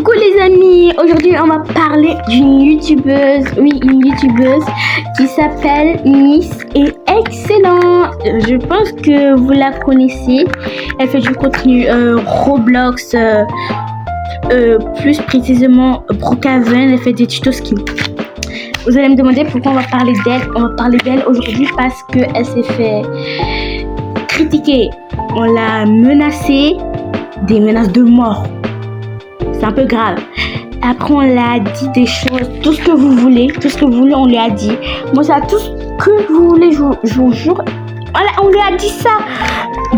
Coucou les amis, aujourd'hui on va parler d'une youtubeuse, une youtubeuse qui s'appelle Miss et Excellent. Je pense que vous la connaissez, elle fait du contenu Roblox, plus précisément Brookhaven, elle fait des tutos skin. Vous allez me demander pourquoi on va parler d'elle. On va parler d'elle aujourd'hui parce qu'elle s'est fait critiquer, on l'a menacée, des menaces de mort. C'est un peu grave. Après, on l'a dit des choses, tout ce que vous voulez, on lui a dit. Moi, c'est tout ce que vous voulez, je vous jure. On lui a dit ça.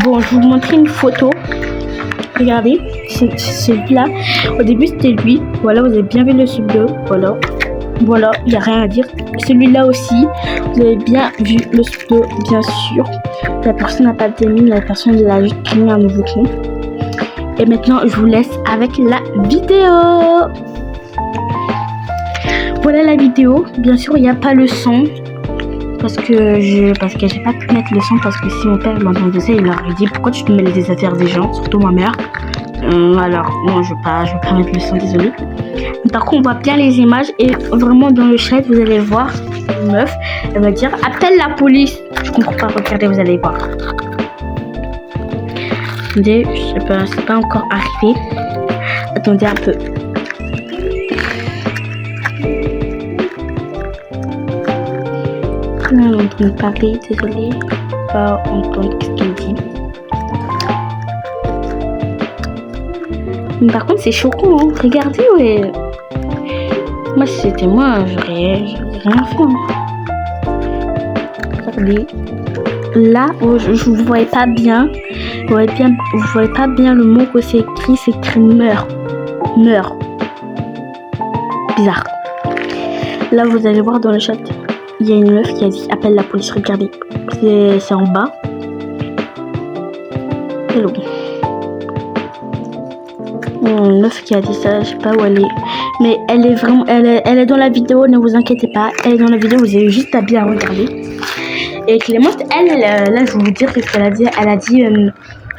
Bon, je vais vous montrer une photo. Regardez, c'est celui-là. Au début, c'était lui. Voilà, vous avez bien vu le pseudo. Voilà, il n'y a rien à dire. Celui-là aussi, vous avez bien vu le pseudo, bien sûr. La personne n'a pas d'amis, la personne a juste créé un nouveau compte. Et maintenant, je vous laisse avec la vidéo. Voilà la vidéo. Bien sûr, il n'y a pas le son. Parce que j'ai pas pu mettre le son. Parce que si mon père l'entendait ça, il aurait dit pourquoi tu te mêles des affaires des gens, surtout ma mère. Alors, non, je vais pas mettre le son, désolé. Par contre, on voit bien les images. Et vraiment, dans le chat, vous allez voir une meuf. Elle va dire appelle la police. Je comprends pas, regardez, vous allez voir. Attendez, je sais pas, c'est pas encore arrivé. Attendez un peu. On est en train de parler, désolé. Pas entendre ce qu'elle dit. Mais par contre, c'est choquant, hein. Regardez, ouais. Moi, si c'était moi, j'aurais rien fait. Hein. Regardez. Là, je ne vous voyais pas bien. Vous voyez pas bien le mot que c'est écrit meurt. Bizarre. Là, vous allez voir dans le chat, il y a une meuf qui a dit appelle la police. Regardez, c'est en bas. Hello. Une meuf qui a dit ça, je sais pas où elle est. Mais elle est vraiment, elle est dans la vidéo, ne vous inquiétez pas. Elle est dans la vidéo, vous avez juste à bien regarder. Et Clémence, elle, là, je vais vous dire ce qu'elle a dit. Elle a dit,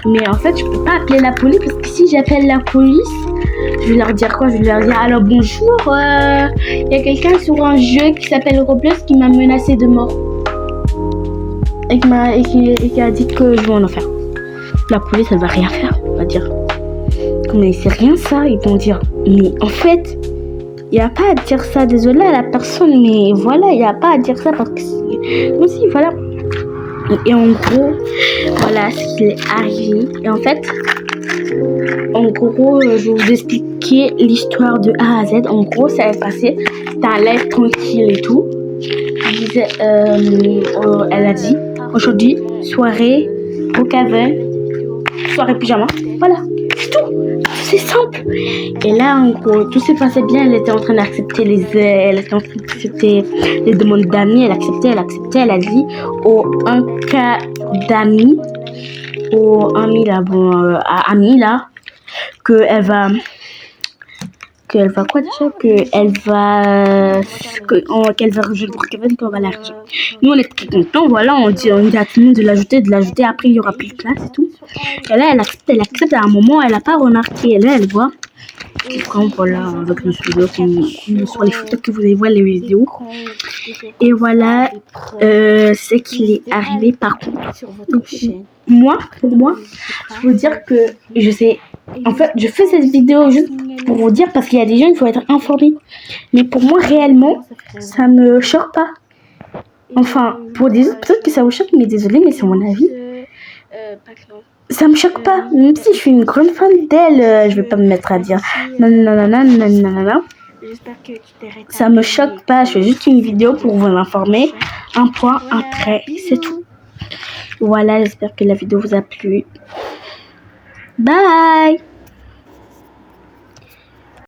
mais en fait, je peux pas appeler la police parce que si j'appelle la police, je vais leur dire quoi? Je vais leur dire, alors bonjour, il y a quelqu'un sur un jeu qui s'appelle Roblox qui m'a menacé de mort. Et qui a dit que je vais en enfer. La police, elle va rien faire, on va dire. Mais c'est rien ça, ils vont dire. Mais en fait, il n'y a pas à dire ça, désolé à la personne, mais voilà, il n'y a pas à dire ça parce que aussi, voilà. Et en gros, voilà ce qui est arrivé. Et en fait, en gros, je vais vous expliquer l'histoire de A à Z. En gros, ça est passé, c'était un live tranquille et tout. Elle a dit, aujourd'hui, soirée, Brookhaven, soirée pyjama, voilà. C'est tout, c'est simple. Et là, en gros, tout s'est passé bien. Elle était en train d'accepter les demandes d'amis. Elle acceptait. Elle a dit un cas d'amis, au ami là, ami là, qu'elle va quoi déjà, qu'elle va rejoindre Brookhaven, qu'on va la rejoindre. Nous on est très contents, voilà, on dit à tout le monde de l'ajouter, après il y aura plus de place et tout. Et là elle accepte à un moment, elle a pas remarqué, et là elle voit, voilà, avec le studio, sur les photos que vous allez voir, les vidéos. Et voilà, c'est qu'il est arrivé par contre. Donc, pour moi, je veux dire que je sais. En fait, je fais cette vidéo juste pour vous dire parce qu'il y a des gens, il faut être informé. Mais pour moi, réellement, ça me choque pas. Enfin, pour des autres, peut-être que ça vous choque, mais désolé, mais c'est mon avis. Ça me choque pas. Même si je suis une grande fan d'elle, je vais pas me mettre à dire non. Ça me choque pas. Je fais juste une vidéo pour vous informer. Un point, un trait, c'est tout. Voilà, j'espère que la vidéo vous a plu. Bye!